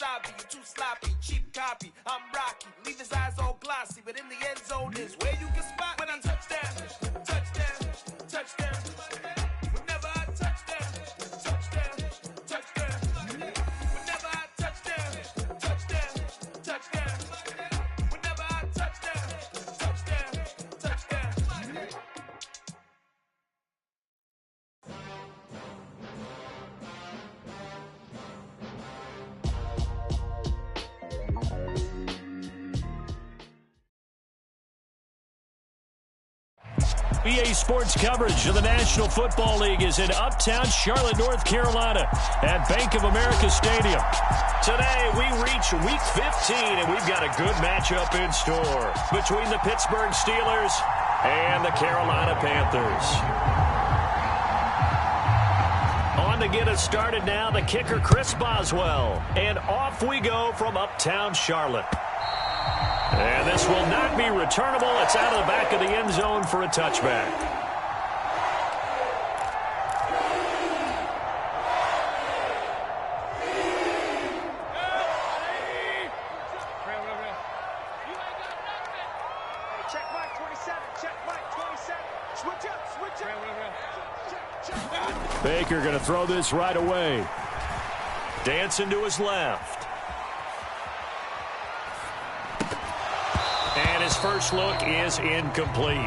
wasabi, you're too sloppy, cheap copy. I'm Rocky, leave his eyes all glossy, but in the end zone is where you can spot when I touchdown, touchdown, touchdown. Whenever I touchdown, touchdown, touchdown. Whenever I touchdown, touchdown, touchdown. Whenever I touchdown, touchdown, touchdown. EA Sports coverage of the National Football League is in uptown Charlotte, North Carolina at Bank of America Stadium. Today, we reach Week 15, and we've got a good matchup in store between the Pittsburgh Steelers and the Carolina Panthers. On to get us started now, the kicker, Chris Boswell. And off we go from uptown Charlotte. And this will not be returnable. It's out of the back of the end zone for a touchback. Check Mike 27. Check Mike 27. Switch up. Baker going to throw this right away. Dancing to his left. And his first look is incomplete.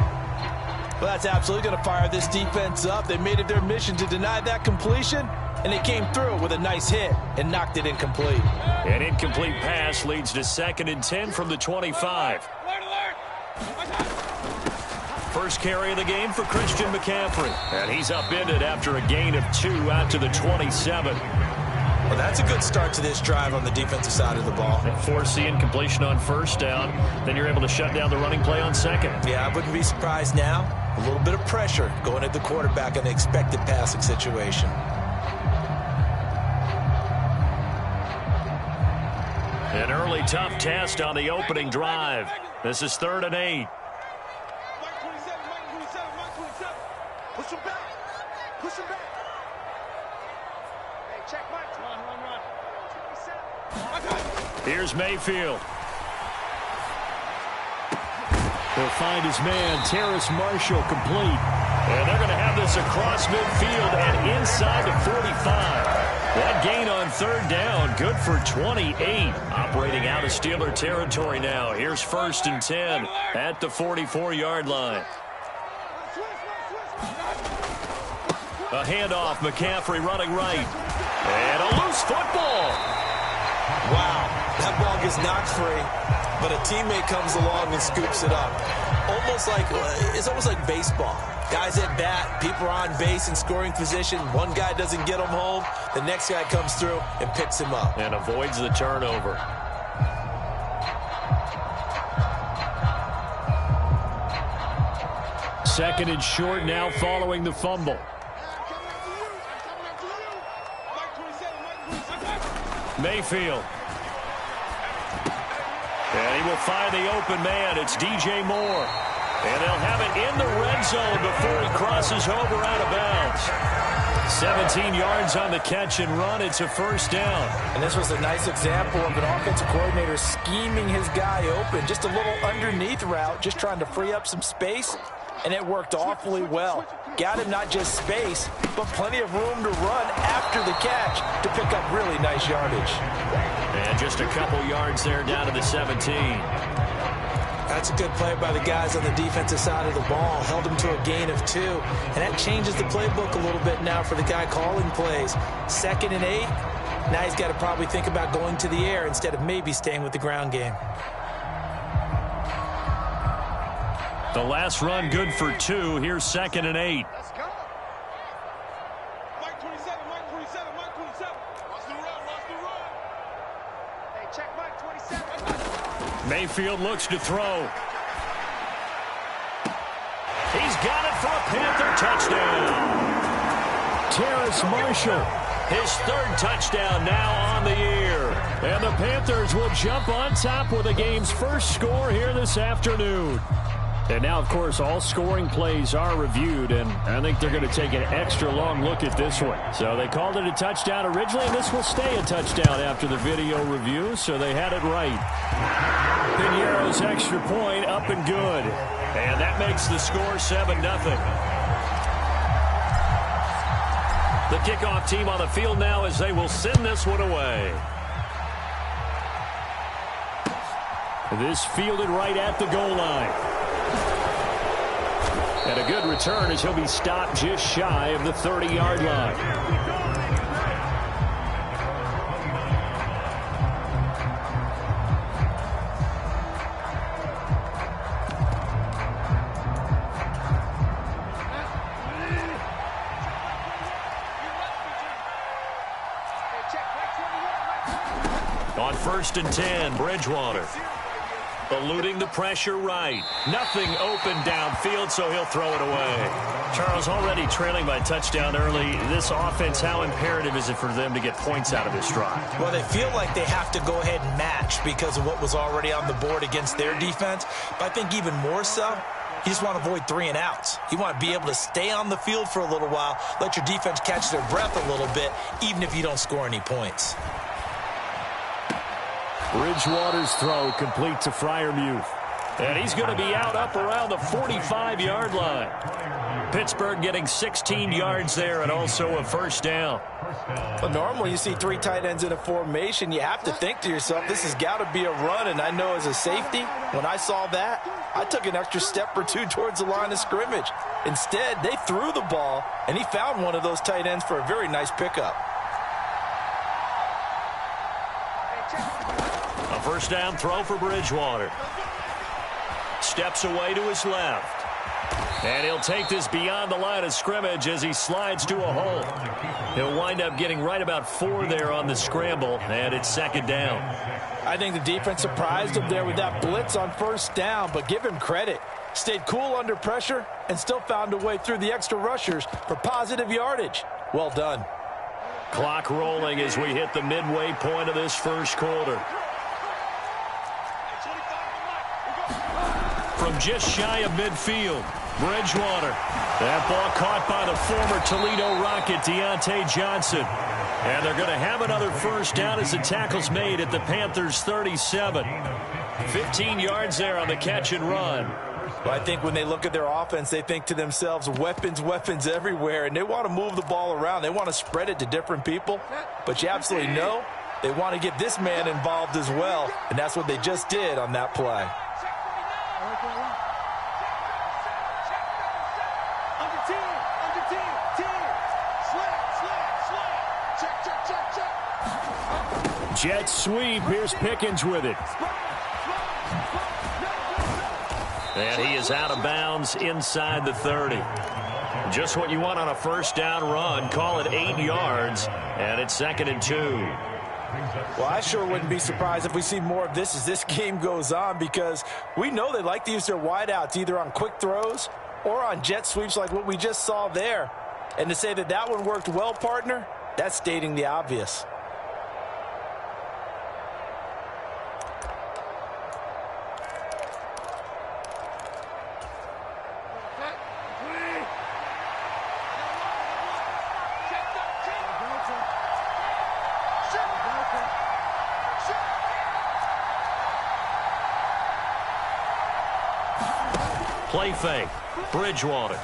Well, that's absolutely going to fire this defense up. They made it their mission to deny that completion, and they came through with a nice hit and knocked it incomplete. An incomplete pass leads to 2nd and 10 from the 25. First carry of the game for Christian McCaffrey. And he's upended after a gain of 2 out to the 27. Well, that's a good start to this drive on the defensive side of the ball. Force the incompletion on first down. Then you're able to shut down the running play on second. Yeah, I wouldn't be surprised now. A little bit of pressure going at the quarterback in the expected passing situation. An early tough test on the opening drive. This is 3rd and 8. Push him back. Push him back. Hey, check Mike. Run. 27. Here's Mayfield. He'll find his man, Terrace Marshall, complete. And they're going to have this across midfield and inside the 45. That gain on 3rd down, good for 28. Operating out of Steeler territory now. Here's 1st and 10 at the 44-yard line. A handoff, McCaffrey running right. And a loose football. Wow, that ball gets knocked free, but a teammate comes along and scoops it up. It's almost like baseball. Guys at bat, people are on base in scoring position. One guy doesn't get him home. The next guy comes through and picks him up. And avoids the turnover. Second and short now following the fumble. Mayfield. And he will find the open man. It's DJ Moore. And they'll have it in the red zone before he crosses over out of bounds. 17 yards on the catch and run. It's a 1st down. And this was a nice example of an offensive coordinator scheming his guy open. Just a little underneath route, just trying to free up some space. And it worked awfully well. Got him not just space, but plenty of room to run after the catch to pick up really nice yardage. And just a couple yards there down to the 17. That's a good play by the guys on the defensive side of the ball. Held him to a gain of 2. And that changes the playbook a little bit now for the guy calling plays. 2nd and 8. Now he's got to probably think about going to the air instead of maybe staying with the ground game. The last run good for 2. Here's 2nd and 8. Let's go. Mike 27. Watch the run. Hey, check Mike 27. Mayfield looks to throw. He's got it for a Panther touchdown. Terrace Marshall, his 3rd touchdown now on the year. And the Panthers will jump on top with the game's first score here this afternoon. And now, of course, all scoring plays are reviewed, and I think they're going to take an extra long look at this one. So they called it a touchdown originally, and this will stay a touchdown after the video review, so they had it right. Piñeiro's extra point up and good. And that makes the score 7-0. The kickoff team on the field now as they will send this one away. This fielded right at the goal line. And a good return as he'll be stopped just shy of the 30-yard line. On 1st and 10, Bridgewater. Eluding the pressure right. Nothing open downfield, so he'll throw it away. Charles, already trailing by touchdown early. This offense, how imperative is it for them to get points out of this drive? Well, they feel like they have to go ahead and match because of what was already on the board against their defense. But I think even more so, you just want to avoid 3 and outs. You want to be able to stay on the field for a little while, let your defense catch their breath a little bit, even if you don't score any points. Bridgewater's throw complete to Freiermuth. And he's going to be out up around the 45-yard line. Pittsburgh getting 16 yards there and also a first down. Well, normally you see 3 tight ends in a formation. You have to think to yourself, this has got to be a run. And I know as a safety, when I saw that, I took an extra step or 2 towards the line of scrimmage. Instead, they threw the ball, and he found one of those tight ends for a very nice pickup. A first down throw for Bridgewater. Steps away to his left. And he'll take this beyond the line of scrimmage as he slides to a hole. He'll wind up getting right about 4 there on the scramble, and it's 2nd down. I think the defense surprised him there with that blitz on 1st down, but give him credit. Stayed cool under pressure and still found a way through the extra rushers for positive yardage. Well done. Clock rolling as we hit the midway point of this first quarter. From just shy of midfield, Bridgewater. That ball caught by the former Toledo Rocket, Deontay Johnson. And they're going to have another first down as the tackle's made at the Panthers' 37. 15 yards there on the catch and run. Well, I think when they look at their offense, they think to themselves, weapons, weapons everywhere, and they want to move the ball around. They want to spread it to different people. But you absolutely know they want to get this man involved as well, and that's what they just did on that play. Jet sweep. Here's Pickens with it. And he is out of bounds inside the 30. Just what you want on a first down run. Call it 8 yards, and it's 2nd and 2. Well, I sure wouldn't be surprised if we see more of this as this game goes on, because we know they like to use their wideouts either on quick throws or on jet sweeps like what we just saw there. And to say that that one worked well, partner, that's stating the obvious. Play fake. Bridgewater.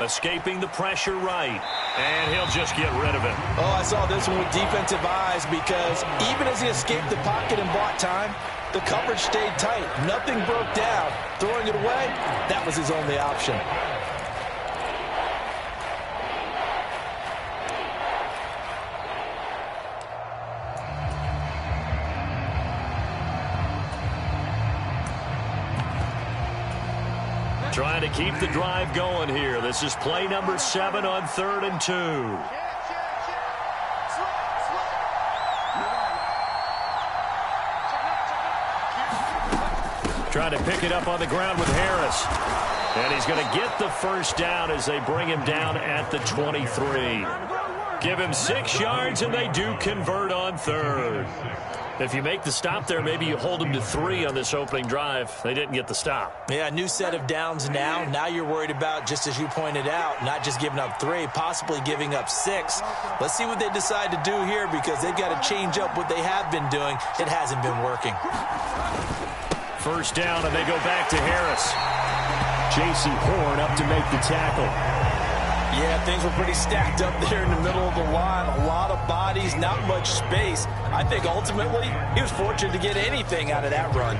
Escaping the pressure right. And he'll just get rid of it. Oh, I saw this one with defensive eyes, because even as he escaped the pocket and bought time, the coverage stayed tight. Nothing broke down. Throwing it away, that was his only option. Trying to keep the drive going here. This is play number 7 on 3rd and 2. Trying to pick it up on the ground with Harris. And he's going to get the first down as they bring him down at the 23. Give him 6 yards, and they do convert on third. If you make the stop there, maybe you hold them to 3 on this opening drive. They didn't get the stop. Yeah, new set of downs now. Now you're worried about, just as you pointed out, not just giving up 3, possibly giving up 6. Let's see what they decide to do here, because they've got to change up what they have been doing. It hasn't been working. First down, and they go back to Harris. J.C. Horn up to make the tackle. Yeah, things were pretty stacked up there in the middle of the line. A lot of bodies, not much space. I think ultimately he was fortunate to get anything out of that run.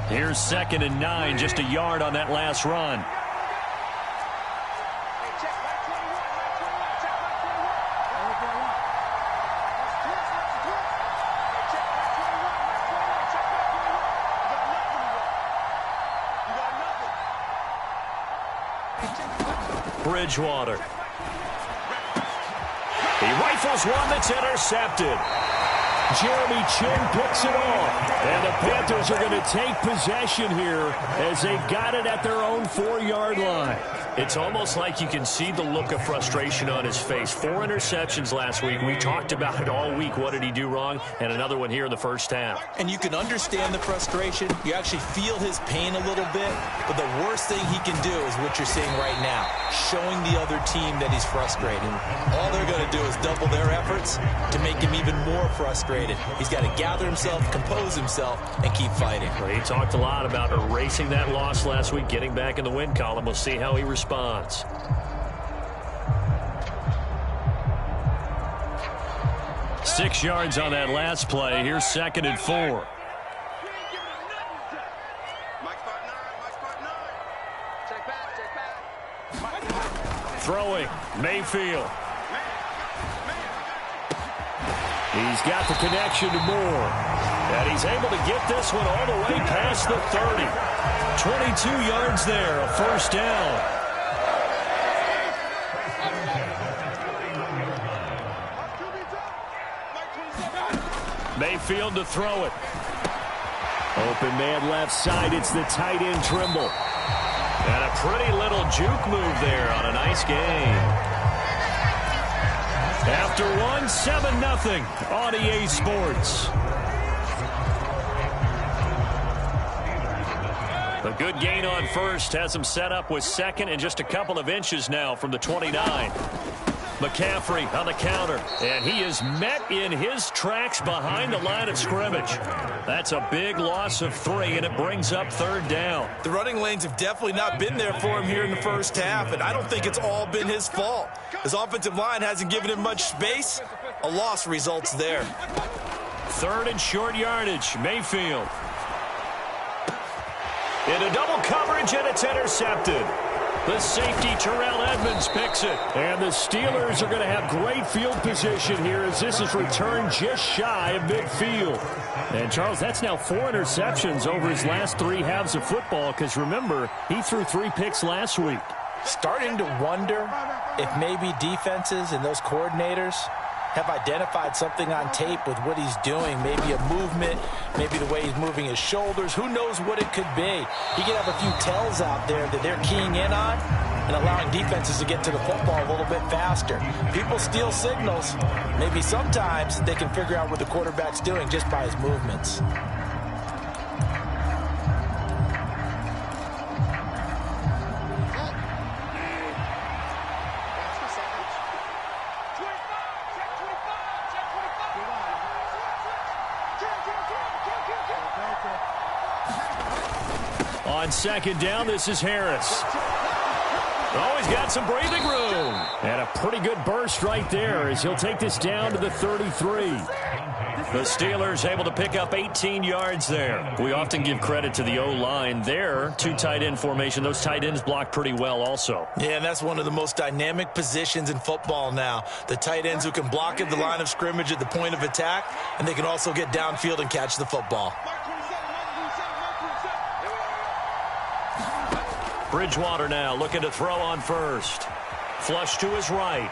Here's 2nd and 9, just a yard on that last run. Bridgewater. He rifles one that's intercepted. Jeremy Chin picks it off. And the Panthers are going to take possession here as they've got it at their own 4-yard line. It's almost like you can see the look of frustration on his face. 4 interceptions last week. We talked about it all week. What did he do wrong? And another one here in the first half. And you can understand the frustration. You actually feel his pain a little bit. But the worst thing he can do is what you're seeing right now, showing the other team that he's frustrated. All they're going to do is double their efforts to make him even more frustrated. He's got to gather himself, compose himself, and keep fighting. Well, he talked a lot about erasing that loss last week, getting back in the win column. We'll see how he responds. 6 yards on that last play. Here's 2nd and 4. Throwing, Mayfield. He's got the connection to Moore. And he's able to get this one all the way past the 30. 22 yards there, a first down. Mayfield to throw it. Open man left side. It's the tight end Trimble. And a pretty little juke move there on a nice game. After one, 7-0 on EA Sports. A good gain on first has him set up with 2nd and just a couple of inches now from the 29. McCaffrey on the counter, and he is met in his tracks behind the line of scrimmage. That's a big loss of 3, and it brings up 3rd down. The running lanes have definitely not been there for him here in the first half, and I don't think it's all been his fault. His offensive line hasn't given him much space. A loss results there. 3rd and short yardage, Mayfield. Into double coverage, and it's intercepted. The safety, Terrell Edmonds, picks it. And the Steelers are going to have great field position here as this is returned just shy of midfield. And, Charles, that's now 4 interceptions over his last 3 halves of football because, remember, he threw 3 picks last week. Starting to wonder if maybe defenses and those coordinators have identified something on tape with what he's doing. Maybe a movement, maybe the way he's moving his shoulders. Who knows what it could be? He could have a few tells out there that they're keying in on and allowing defenses to get to the football a little bit faster. People steal signals. Maybe sometimes they can figure out what the quarterback's doing just by his movements. On 2nd down, this is Harris. Oh, he's got some breathing room. And a pretty good burst right there as he'll take this down to the 33. The Steelers able to pick up 18 yards there. We often give credit to the O-line there. 2 tight end formation. Those tight ends block pretty well also. Yeah, and that's one of the most dynamic positions in football now. The tight ends who can block at the line of scrimmage at the point of attack, and they can also get downfield and catch the football. Bridgewater now looking to throw on first. Flush to his right.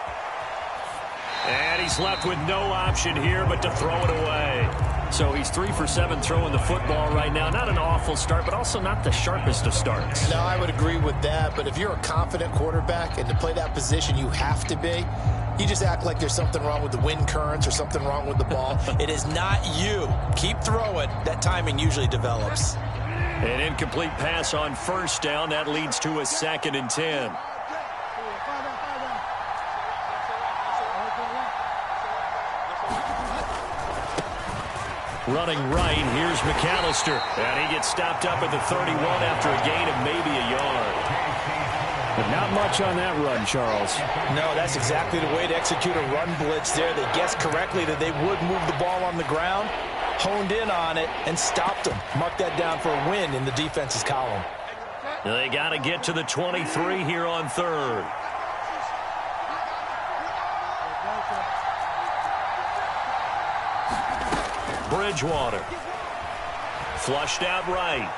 And he's left with no option here but to throw it away. So he's 3 for 7 throwing the football right now. Not an awful start, but also not the sharpest of starts. No, I would agree with that. But if you're a confident quarterback and to play that position you have to be, you just act like there's something wrong with the wind currents or something wrong with the ball. It is not you. Keep throwing. That timing usually develops. An incomplete pass on first down. That leads to a 2nd and 10. Running right, here's McAllister. And he gets stopped up at the 31 after a gain of maybe a yard. But not much on that run, Charles. No, that's exactly the way to execute a run blitz there. They guessed correctly that they would move the ball on the ground, honed in on it, and stopped them. Mark that down for a win in the defense's column. They got to get to the 23 here on 3rd. Bridgewater. Flushed out right.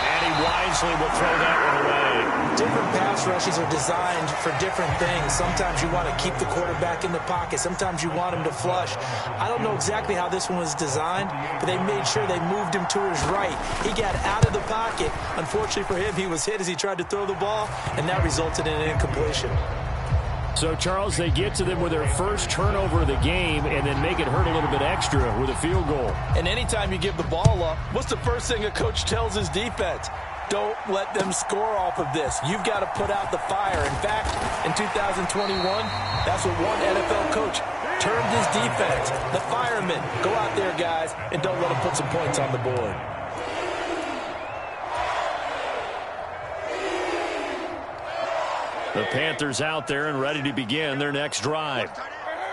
And he wisely will throw that one away. Different pass rushes are designed for different things. Sometimes you want to keep the quarterback in the pocket. Sometimes you want him to flush. I don't know exactly how this one was designed, but they made sure they moved him to his right. He got out of the pocket. Unfortunately for him, he was hit as he tried to throw the ball, and that resulted in an incompletion. So, Charles, they get to them with their first turnover of the game and then make it hurt a little bit extra with a field goal. And anytime you give the ball up, what's the first thing a coach tells his defense? Don't let them score off of this. You've got to put out the fire. In fact, in 2021, that's what one NFL coach termed his defense. The firemen. Go out there, guys, and don't let them put some points on the board. The Panthers out there and ready to begin their next drive.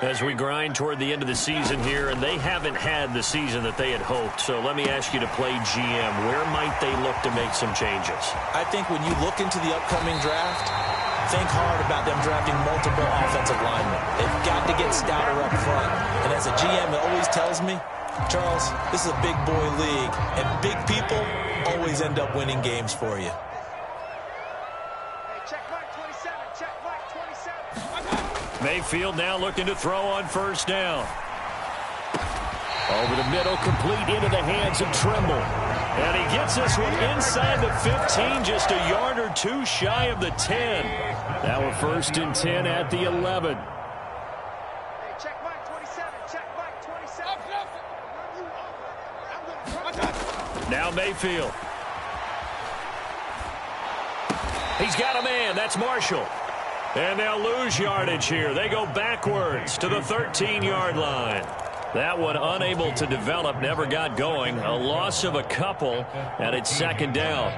As we grind toward the end of the season here, and they haven't had the season that they had hoped. So let me ask you to play GM. Where might they look to make some changes? I think when you look into the upcoming draft, think hard about them drafting multiple offensive linemen. They've got to get stouter up front. And as a GM, it always tells me, Charles, this is a big boy league, and big people always end up winning games for you. Mayfield now looking to throw on first down. Over the middle, complete into the hands of Trimble. And he gets this one inside the 15, just a yard or two shy of the 10. Now we're 1st and 10 at the 11. Check Mike 27. Check Mike 27. Now Mayfield. He's got a man. That's Marshall. And they'll lose yardage here. They go backwards to the 13-yard line. That one unable to develop, never got going. A loss of a couple, and it's 2nd down.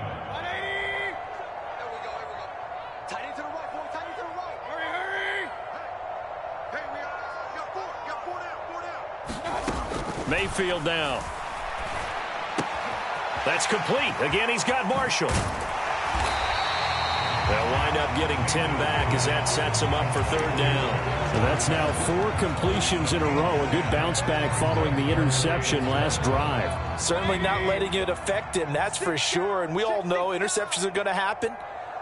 Mayfield down. That's complete. Again, he's got Marshall. They'll wind up getting 10 back as that sets them up for 3rd down. So that's now 4 completions in a row. A good bounce back following the interception last drive. Certainly not letting it affect him, that's for sure. And we all know interceptions are going to happen.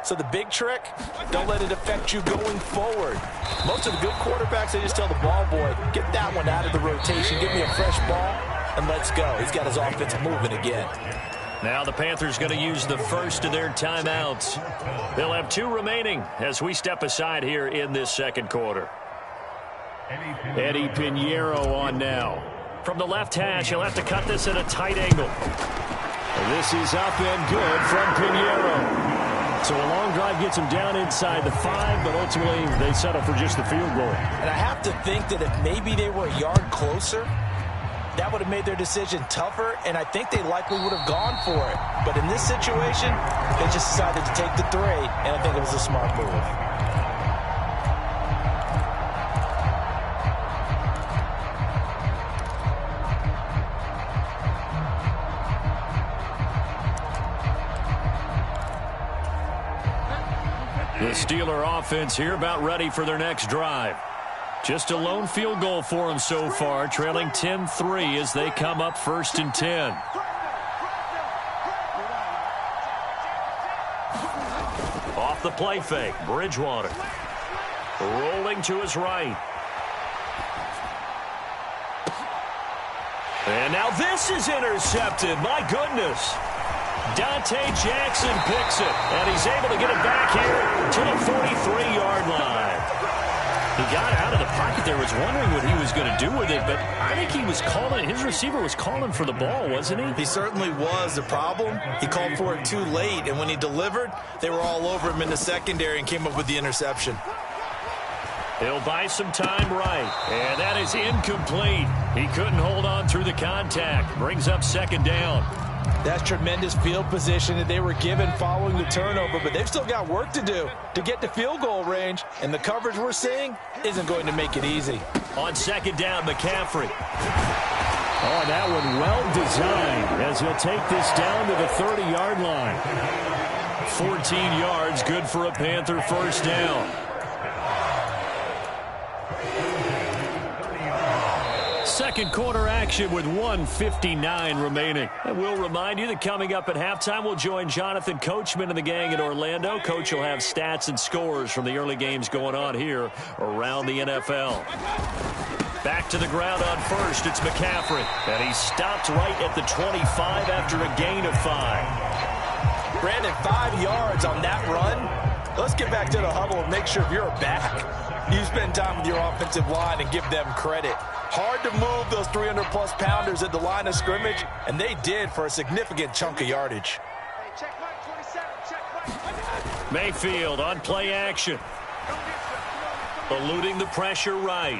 So the big trick, don't let it affect you going forward. Most of the good quarterbacks, they just tell the ball boy, get that one out of the rotation, give me a fresh ball, and let's go. He's got his offense moving again. Now the Panthers going to use the first of their timeouts. They'll have 2 remaining as we step aside here in this 2nd quarter. Eddie Pinheiro on now. From the left hash, he'll have to cut this at a tight angle. This is up and good from Pinheiro. So a long drive gets him down inside the 5, but ultimately they settle for just the field goal. And I have to think that if maybe they were a yard closer, that would have made their decision tougher, and I think they likely would have gone for it. But in this situation, they just decided to take the 3, and I think it was a smart move. The Steeler offense here about ready for their next drive. Just a lone field goal for them so far, trailing 10-3 as they come up 1st and 10. Off the play fake, Bridgewater. Rolling to his right. And now this is intercepted. My goodness. Dante Jackson picks it, and he's able to get it back here to the 43-yard line. He got out of the pocket there, was wondering what he was going to do with it, but I think he was calling, his receiver was calling for the ball, wasn't he? He certainly was. The problem, he called for it too late, and when he delivered, they were all over him in the secondary and came up with the interception. He'll buy some time right, and that is incomplete. He couldn't hold on through the contact. Brings up second down. That's tremendous field position that they were given following the turnover, but they've still got work to do to get to field goal range, and the coverage we're seeing isn't going to make it easy. On second down, McCaffrey. Oh, that one well designed as he'll take this down to the 30-yard line. 14 yards, good for a Panther first down. Second quarter action with 1:59 remaining. And we'll remind you that coming up at halftime, we'll join Jonathan Coachman and the gang in Orlando. Coach will have stats and scores from the early games going on here around the NFL. Back to the ground on first, it's McCaffrey. And he stopped right at the 25 after a gain of 5. Brandon, 5 yards on that run. Let's get back to the huddle and make sure if you're a back, you spend time with your offensive line and give them credit. Hard to move those 300-plus pounders at the line of scrimmage, and they did for a significant chunk of yardage. Check Mike 27, check Mike. Mayfield on play action. Eluding the pressure right.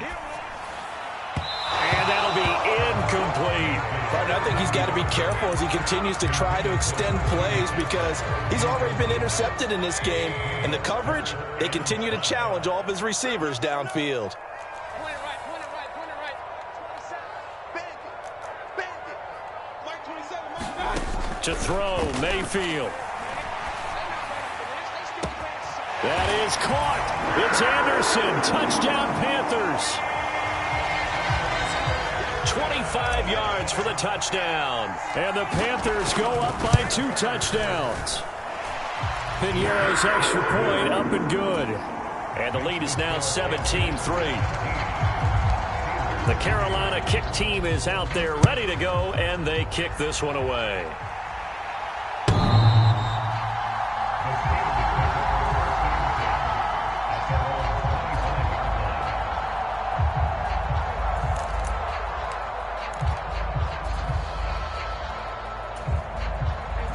And that'll be incomplete. But I think he's got to be careful as he continues to try to extend plays because he's already been intercepted in this game. And the coverage, they continue to challenge all of his receivers downfield. To throw, Mayfield. That is caught. It's Anderson. Touchdown, Panthers. 25 yards for the touchdown. And the Panthers go up by 2 touchdowns. Pinheiro's extra point up and good. And the lead is now 17-3. The Carolina kick team is out there ready to go, and they kick this one away.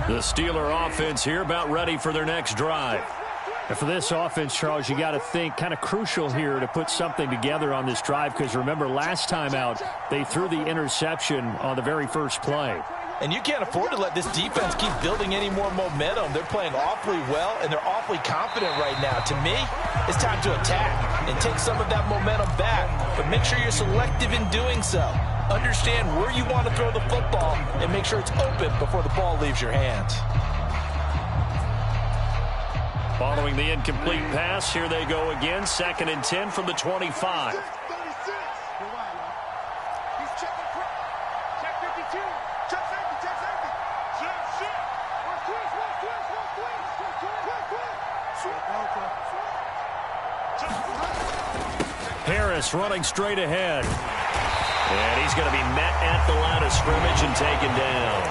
The Steeler offense here about ready for their next drive. And for this offense, Charles, you got to think kind of crucial here to put something together on this drive because remember last time out they threw the interception on the very first play. And you can't afford to let this defense keep building any more momentum. They're playing awfully well, and they're awfully confident right now. To me, it's time to attack and take some of that momentum back, but make sure you're selective in doing so. Understand where you want to throw the football and make sure it's open before the ball leaves your hands. Following the incomplete pass, here they go again. 2nd and 10 from the 25. Harris running straight ahead. And he's going to be met at the line of scrimmage and taken down.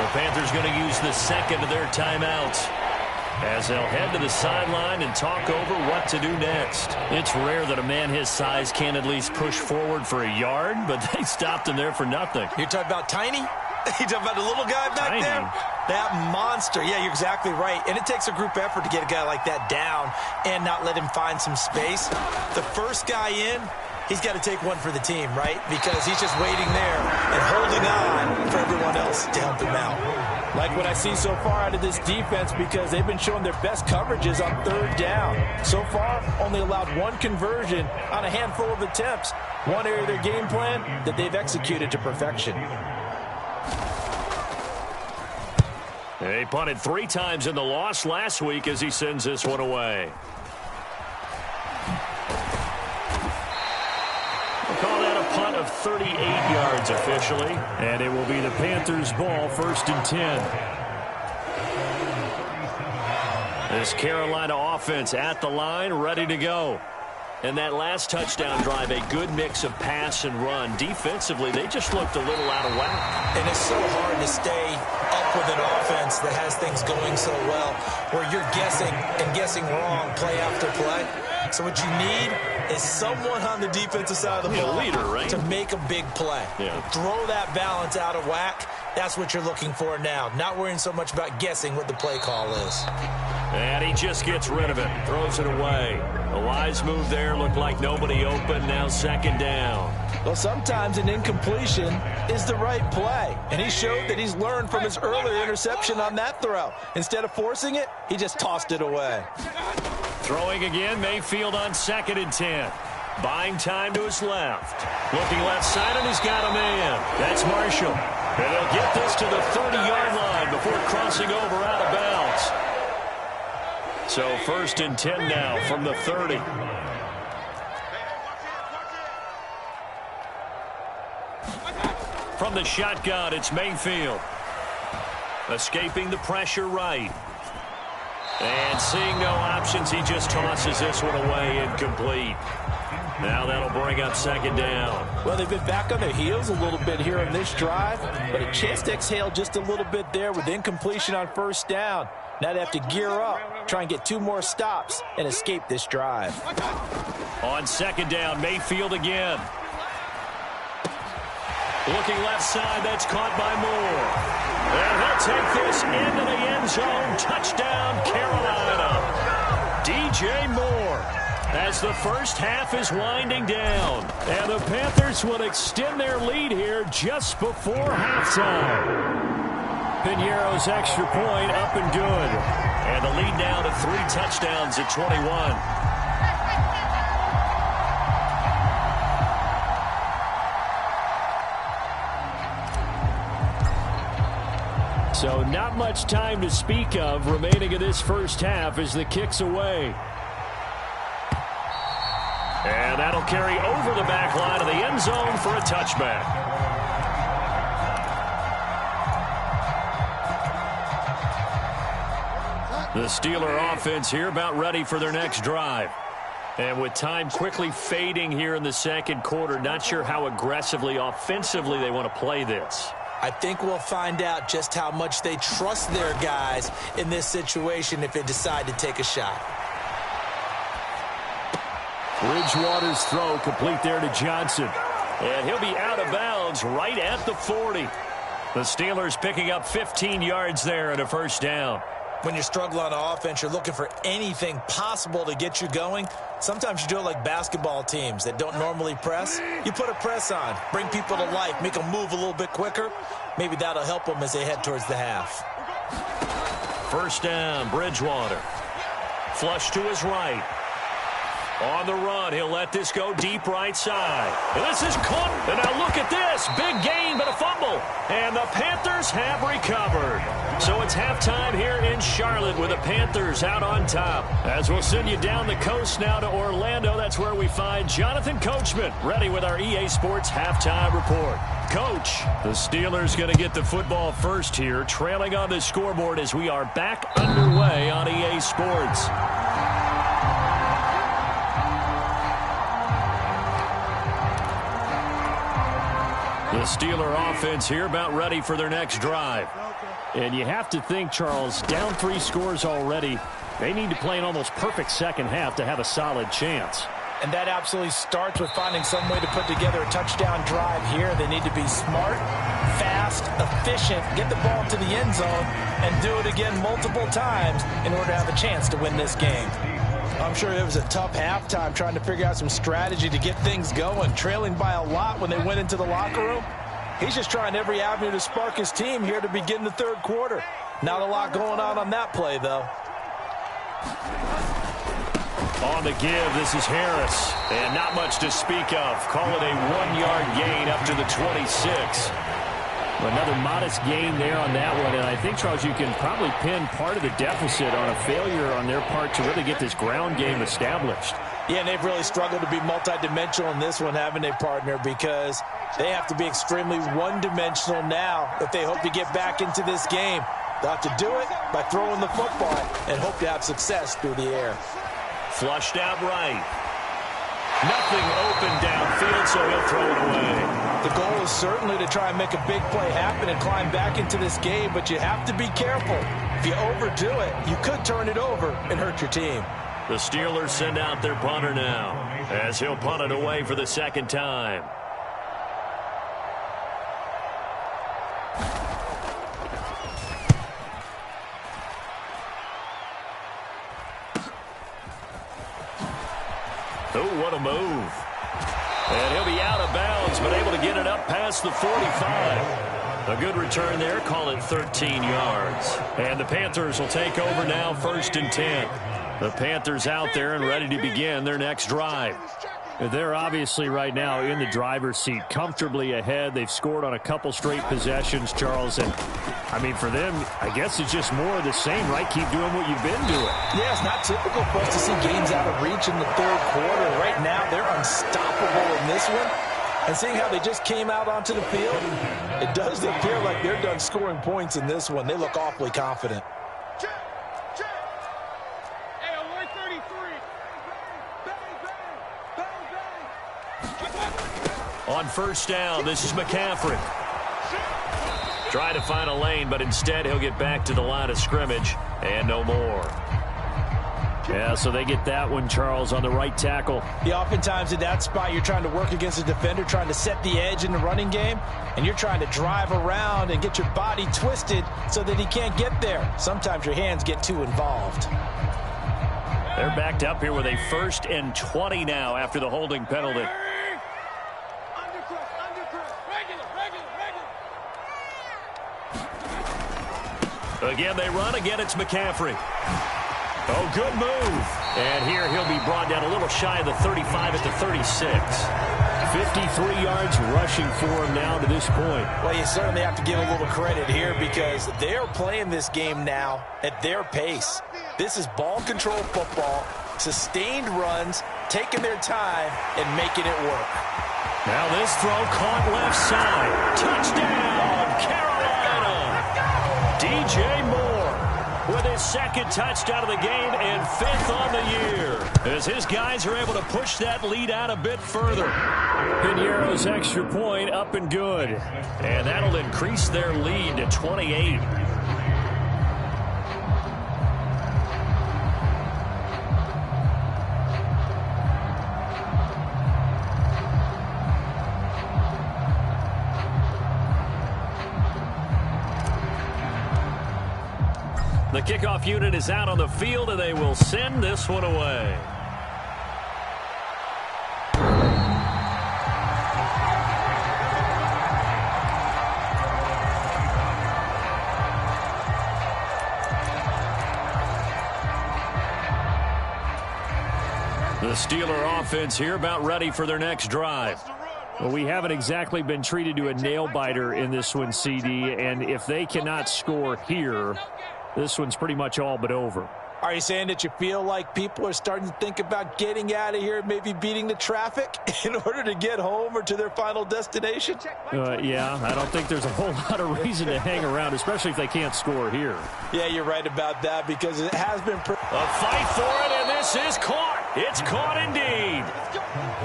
The Panthers going to use the second of their timeouts as they'll head to the sideline and talk over what to do next. It's rare that a man his size can at least push forward for a yard, but they stopped him there for nothing. You're talking about Tiny? You're talking about the little guy back there? That monster. Yeah, you're exactly right. And it takes a group effort to get a guy like that down and not let him find some space. The first guy in, he's got to take one for the team, right? Because he's just waiting there and holding on for everyone else to help him out. Like what I see so far out of this defense because they've been showing their best coverages on 3rd down. So far, only allowed 1 conversion on a handful of attempts. One area of their game plan that they've executed to perfection. He punted 3 times in the loss last week as he sends this one away. Call that a punt of 38 yards officially. And it will be the Panthers' ball, 1st and 10. This Carolina offense at the line, ready to go. And that last touchdown drive, a good mix of pass and run. Defensively, they just looked a little out of whack. And it's so hard to stay up with an offense that has things going so well, where you're guessing and guessing wrong play after play. So what you need is someone on the defensive side of the ball leader, right? to make a big play. Yeah. Throw that balance out of whack. That's what you're looking for now. Not worrying so much about guessing what the play call is. And he just gets rid of it, throws it away. A wise move there, looked like nobody open, now second down. Well, sometimes an incompletion is the right play. And he showed that he's learned from his earlier interception on that throw. Instead of forcing it, he just tossed it away. Throwing again, Mayfield on 2nd and 10. Buying time to his left. Looking left side, and he's got a man. That's Marshall. And they'll get this to the 30-yard line before crossing over out of bounds. So 1st and 10 now from the 30. From the shotgun, it's Mayfield. Escaping the pressure right. And seeing no options, he just tosses this one away, incomplete. Now that'll bring up 2nd down. Well, they've been back on their heels a little bit here on this drive, but a chance to exhale just a little bit there with incompletion on 1st down. Now they have to gear up, try and get 2 more stops, and escape this drive. On 2nd down, Mayfield again. Looking left side, that's caught by Moore. And he'll take this into the end zone. Touchdown, Carolina. DJ Moore. As the first half is winding down. And the Panthers will extend their lead here just before halftime. Piñeiro's extra point up and good. And the lead now to 3 touchdowns at 21. So not much time to speak of remaining in this first half as the kick's away. And that'll carry over the back line of the end zone for a touchback. The Steeler offense here about ready for their next drive. And with time quickly fading here in the second quarter, not sure how aggressively, offensively they want to play this. I think we'll find out just how much they trust their guys in this situation if they decide to take a shot. Bridgewater's throw complete there to Johnson. And he'll be out of bounds right at the 40. The Steelers picking up 15 yards there and a 1st down. When you're struggling on offense, you're looking for anything possible to get you going. Sometimes you do it like basketball teams that don't normally press. You put a press on, bring people to life, make them move a little bit quicker. Maybe that'll help them as they head towards the half. 1st down, Bridgewater. Flush to his right. On the run, he'll let this go deep right side. And this is caught. And now look at this. Big gain, but a fumble. And the Panthers have recovered. So it's halftime here in Charlotte with the Panthers out on top. As we'll send you down the coast now to Orlando, that's where we find Jonathan Coachman, ready with our EA Sports halftime report. Coach, the Steelers going to get the football first here, trailing on the scoreboard as we are back underway on EA Sports. The Steeler offense here about ready for their next drive. And you have to think, Charles, down 3 scores already. They need to play an almost perfect second half to have a solid chance. And that absolutely starts with finding some way to put together a touchdown drive here. They need to be smart, fast, efficient, get the ball to the end zone, and do it again multiple times in order to have a chance to win this game. I'm sure it was a tough halftime trying to figure out some strategy to get things going, trailing by a lot when they went into the locker room. He's just trying every avenue to spark his team here to begin the 3rd quarter. Not a lot going on that play, though. On the give, this is Harris. And not much to speak of. Call it a 1-yard gain up to the 26. Another modest gain there on that one. And I think, Charles, you can probably pin part of the deficit on a failure on their part to really get this ground game established. Yeah, and they've really struggled to be multidimensional in this one, haven't they, partner? Because they have to be extremely one-dimensional now if they hope to get back into this game. They'll have to do it by throwing the football and hope to have success through the air. Flushed out right. Nothing open downfield, so he'll throw it away. The goal is certainly to try and make a big play happen and climb back into this game, but you have to be careful. If you overdo it, you could turn it over and hurt your team. The Steelers send out their punter now, as he'll punt it away for the second time. Oh, what a move. And he'll be out of bounds, but able to get it up past the 45. A good return there, call it 13 yards. And the Panthers will take over now, 1st and 10. The Panthers out there and ready to begin their next drive. They're obviously right now in the driver's seat, comfortably ahead. They've scored on a couple straight possessions, Charles. And, I mean, for them, I guess it's just more of the same, right? Keep doing what you've been doing. Yeah, it's not typical for us to see games out of reach in the third quarter. Right now, they're unstoppable in this one. And seeing how they just came out onto the field, it does appear like they're done scoring points in this one. They look awfully confident. On 1st down, this is McCaffrey. Trying to find a lane, but instead he'll get back to the line of scrimmage and no more. Yeah, so they get that one, Charles, on the right tackle. Yeah, oftentimes in that spot, you're trying to work against a defender, trying to set the edge in the running game, and you're trying to drive around and get your body twisted so that he can't get there. Sometimes your hands get too involved. They're backed up here with a 1st and 20 now after the holding penalty. Again, they run. Again, it's McCaffrey. Oh, good move. And here he'll be brought down a little shy of the 35 at the 36. 53 yards rushing for him now to this point. Well, you certainly have to give a little credit here because they're playing this game now at their pace. This is ball control football, sustained runs, taking their time, and making it work. Now this throw caught left side. Touchdown, Carolina. DJ Moore with his 2nd touchdown of the game and 5th on the year, as his guys are able to push that lead out a bit further. Piñeiro's extra point up and good. And that'll increase their lead to 28. The kickoff unit is out on the field, and they will send this one away. The Steeler offense here about ready for their next drive. Well, we haven't exactly been treated to a nail-biter in this one, CD, and if they cannot score here, this one's pretty much all but over. Are you saying that you feel like people are starting to think about getting out of here, maybe beating the traffic in order to get home or to their final destination? Yeah, I don't think there's a whole lot of reason to hang around, especially if they can't score here. Yeah, you're right about that because it has been... A fight for it, and this is caught. It's caught indeed.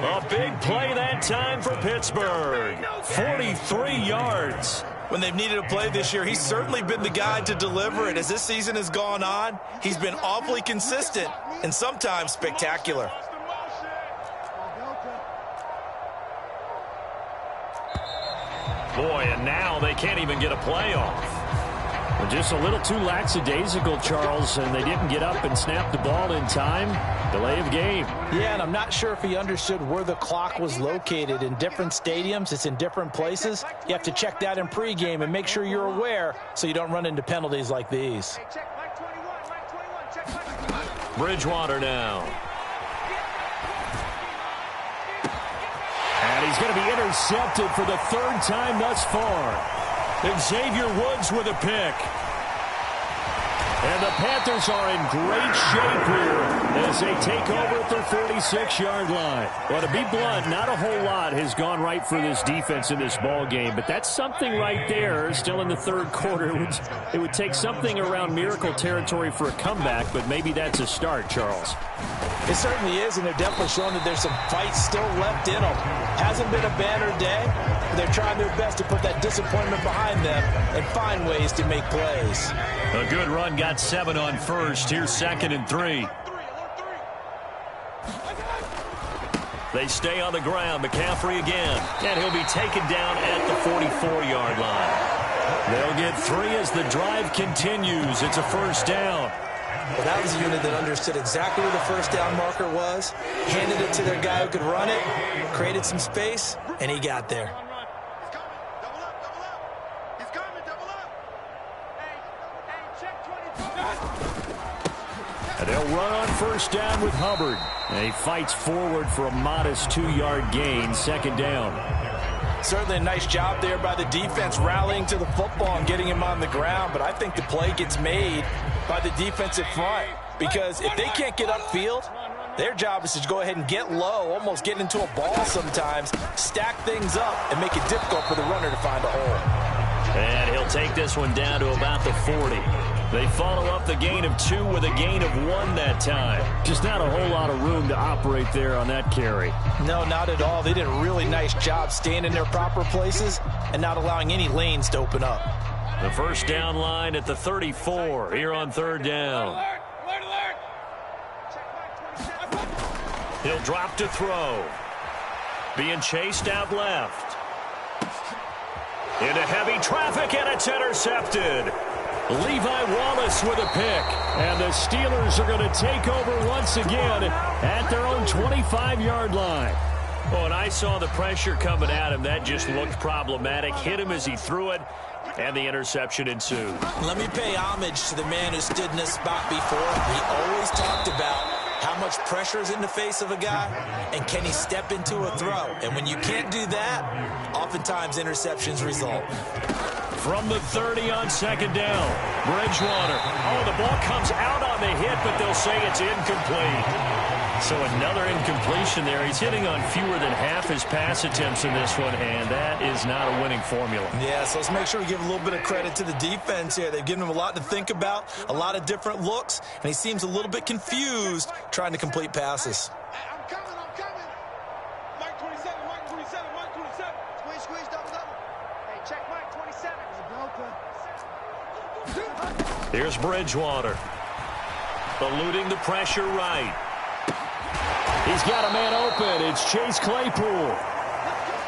A big play that time for Pittsburgh. 43 yards. When they've needed a play this year, he's certainly been the guy to deliver it. As this season has gone on, he's been awfully consistent and sometimes spectacular. Boy, and now they can't even get a play off. Well, just a little too lackadaisical, Charles, and they didn't get up and snap the ball in time. Delay of game. Yeah, and I'm not sure if he understood where the clock was located. In different stadiums, it's in different places. You have to check that in pregame and make sure you're aware so you don't run into penalties like these. Bridgewater now. And he's going to be intercepted for the 3rd time thus far. Xavier Woods with a pick. And the Panthers are in great shape here as they take over at their 46-yard line. Well, to be blunt, not a whole lot has gone right for this defense in this ball game, but that's something right there. Still in the third quarter, it would take something around miracle territory for a comeback, but maybe that's a start, Charles. It certainly is, and they're definitely showing that there's some fight still left in them. Hasn't been a banner day, but they're trying their best to put that disappointment behind them and find ways to make plays. A good run got 7 on first. Here's 2nd and 3. They stay on the ground. McCaffrey again. And he'll be taken down at the 44-yard line. They'll get 3 as the drive continues. It's a first down. Well, that was a unit that understood exactly where the first down marker was, handed it to their guy who could run it, created some space, and he got there. And they'll run on first down with Hubbard. And he fights forward for a modest 2-yard gain, 2nd down. Certainly a nice job there by the defense rallying to the football and getting him on the ground, but I think the play gets made by the defensive front because if they can't get upfield, their job is to go ahead and get low, almost get into a ball sometimes, stack things up, and make it difficult for the runner to find a hole. And he'll take this one down to about the 40. They follow up the gain of 2 with a gain of 1 that time. Just not a whole lot of room to operate there on that carry. No, not at all. They did a really nice job staying in their proper places and not allowing any lanes to open up. The first down line at the 34 here on 3rd down. He'll drop to throw. Being chased out left. Into heavy traffic, and it's intercepted. Levi Wallace with a pick. And the Steelers are going to take over once again at their own 25-yard line. Oh, and I saw the pressure coming at him. That just looked problematic. Hit him as he threw it, and the interception ensued. Let me pay homage to the man who stood in this spot before. He always talked about how much pressure is in the face of a guy, and can he step into a throw? And when you can't do that, oftentimes interceptions result. From the 30 on 2nd down, Bridgewater. Oh, the ball comes out on the hit, but they'll say it's incomplete. So another incompletion there. He's hitting on fewer than half his pass attempts in this one, and that is not a winning formula. Yeah, so let's make sure we give a little bit of credit to the defense here. They've given him a lot to think about, a lot of different looks, and he seems a little bit confused trying to complete passes. I'm coming. Mike 27. Squeeze, double. Hey, check Mike 27. Here's Bridgewater. Eluding the pressure right. He's got a man open. It's Chase Claypool.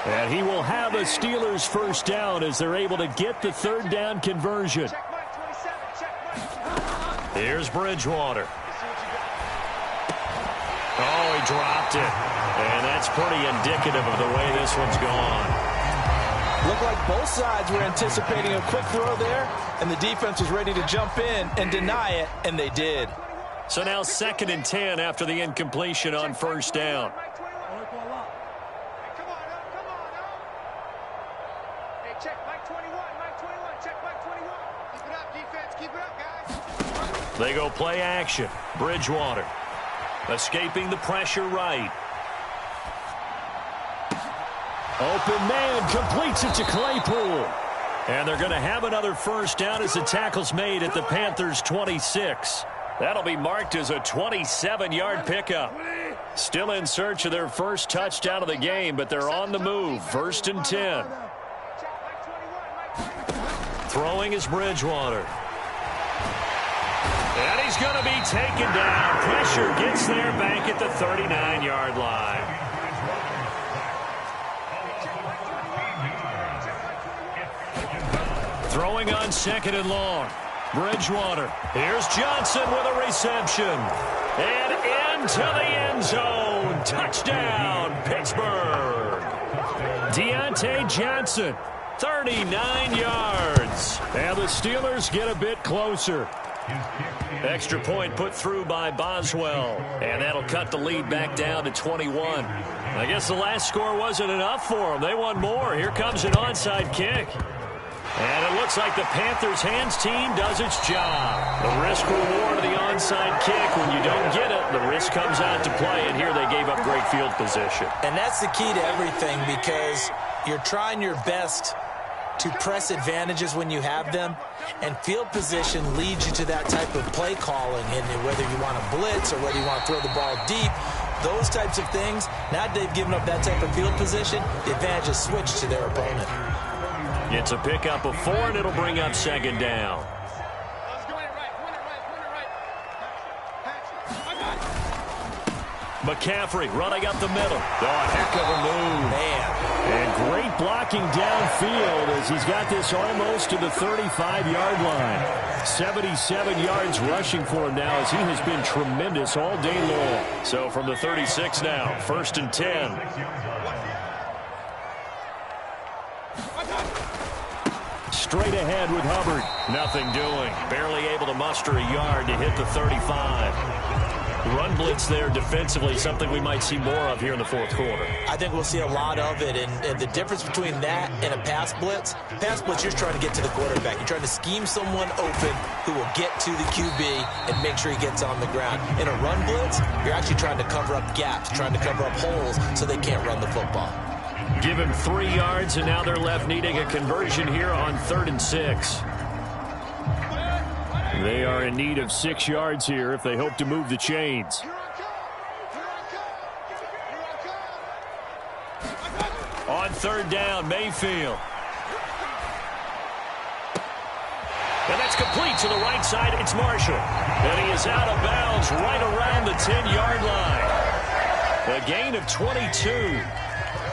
And he will have a Steelers first down as they're able to get the 3rd down conversion. Here's Bridgewater. Oh, he dropped it. And that's pretty indicative of the way this one's gone. Looked like both sides were anticipating a quick throw there, and the defense was ready to jump in and deny it, and they did. So now 2nd and 10 after the incompletion on first down. Hey, check Mike 21. Check Mike 21. Keep it up, defense. Keep it up, guys. They go play action. Bridgewater escaping the pressure right. Open man completes it to Claypool. And they're going to have another first down as the tackle's made at the Panthers' 26. That'll be marked as a 27-yard pickup. Still in search of their first touchdown of the game, but they're on the move. 1st and 10. Throwing is Bridgewater. And he's going to be taken down. Pressure gets there back at the 39-yard line. Throwing on 2nd and long. Bridgewater. Here's Johnson with a reception. And into the end zone. Touchdown, Pittsburgh. Deontay Johnson, 39 yards. And the Steelers get a bit closer. Extra point put through by Boswell. And that'll cut the lead back down to 21. I guess the last score wasn't enough for them. They want more. Here comes an onside kick. And it looks like the Panthers' hands team does its job. The risk reward of the onside kick. When you don't get it, the risk comes out to play. And here they gave up great field position. And that's the key to everything, because you're trying your best to press advantages when you have them. And field position leads you to that type of play calling. And whether you want to blitz or whether you want to throw the ball deep, those types of things, now that they've given up that type of field position, the advantage is switched to their opponent. It's a pickup of 4, and it'll bring up second down. McCaffrey running up the middle. Oh, heck of a move. Man. And great blocking downfield as he's got this almost to the 35-yard line. 77 yards rushing for him now as he has been tremendous all day long. So from the 36 now, 1st and 10. Straight ahead with Hubbard. Nothing doing. Barely able to muster a yard to hit the 35. Run blitz there defensively, something we might see more of here in the fourth quarter. I think we'll see a lot of it, and the difference between that and a pass blitz, you're trying to get to the quarterback. You're trying to scheme someone open who will get to the QB and make sure he gets on the ground. In a run blitz, you're actually trying to cover up gaps, trying to cover up holes so they can't run the football. Give him 3 yards, and now they're left needing a conversion here on 3rd and 6. They are in need of 6 yards here if they hope to move the chains. On 3rd down, Mayfield. And that's complete to the right side. It's Marshall. And he is out of bounds right around the 10-yard line. A gain of 22.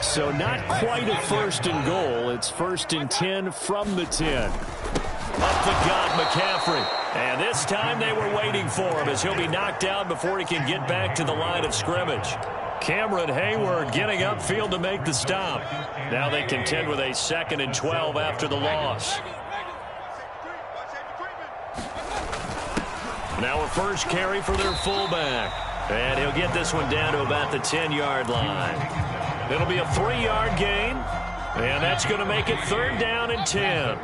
So not quite a 1st and goal. It's 1st and 10 from the 10. Up the gut, McCaffrey. And this time they were waiting for him as he'll be knocked down before he can get back to the line of scrimmage. Cameron Hayward getting upfield to make the stop. Now they contend with a 2nd and 12 after the loss. Now a first carry for their fullback. And he'll get this one down to about the 10-yard line. It'll be a 3-yard gain. And that's going to make it 3rd down and 10.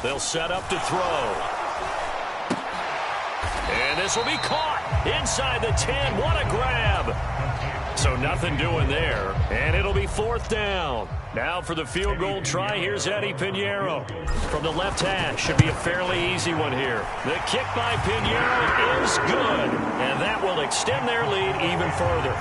They'll set up to throw. And this will be caught inside the 10. What a grab. So nothing doing there. And it'll be 4th down. Now for the field goal try, here's Eddie Pinheiro. From the left hash, should be a fairly easy one here. The kick by Pinheiro is good. And that will extend their lead even further.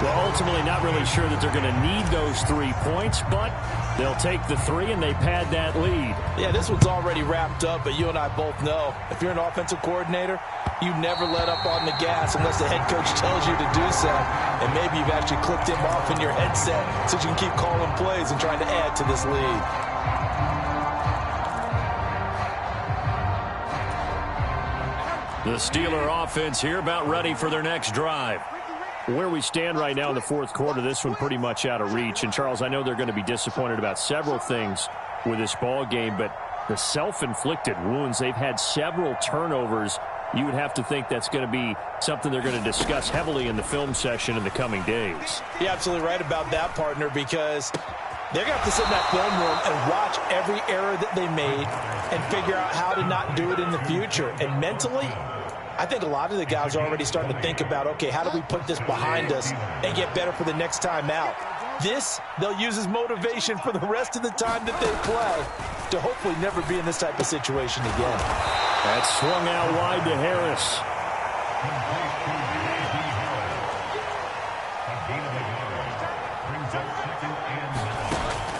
Well, ultimately not really sure that they're going to need those 3 points, but they'll take the 3 and they pad that lead. Yeah, this one's already wrapped up, but you and I both know if you're an offensive coordinator, you never let up on the gas unless the head coach tells you to do so. And maybe you've actually clicked him off in your headset so you can keep calling plays and trying to add to this lead. The Steeler offense here about ready for their next drive. Where we stand right now in the fourth quarter, this one pretty much out of reach. And, Charles, I know they're going to be disappointed about several things with this ball game, but the self-inflicted wounds, they've had several turnovers. You would have to think that's going to be something they're going to discuss heavily in the film session in the coming days. You're absolutely right about that, partner, because they're going to have to sit in that film room and watch every error that they made and figure out how to not do it in the future. And mentally, I think a lot of the guys are already starting to think about, okay, how do we put this behind us and get better for the next time out? This, they'll use as motivation for the rest of the time that they play to hopefully never be in this type of situation again. That swung out wide to Harris.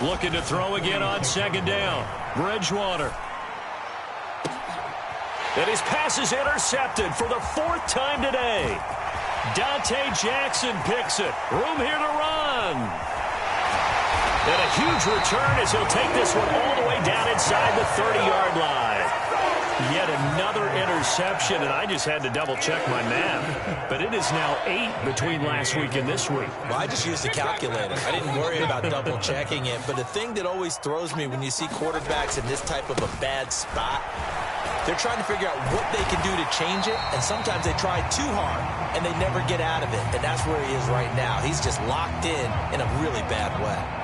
Looking to throw again on 2nd down. Bridgewater. And his pass is intercepted for the 4th time today. Dante Jackson picks it. Room here to run. And a huge return as he'll take this one all the way down inside the 30-yard line. Yet another interception, and I just had to double-check my math. But it is now 8 between last week and this week. Well, I just used a calculator. I didn't worry about double-checking it. But the thing that always throws me when you see quarterbacks in this type of a bad spot, they're trying to figure out what they can do to change it, and sometimes they try too hard, and they never get out of it. And that's where he is right now. He's just locked in a really bad way.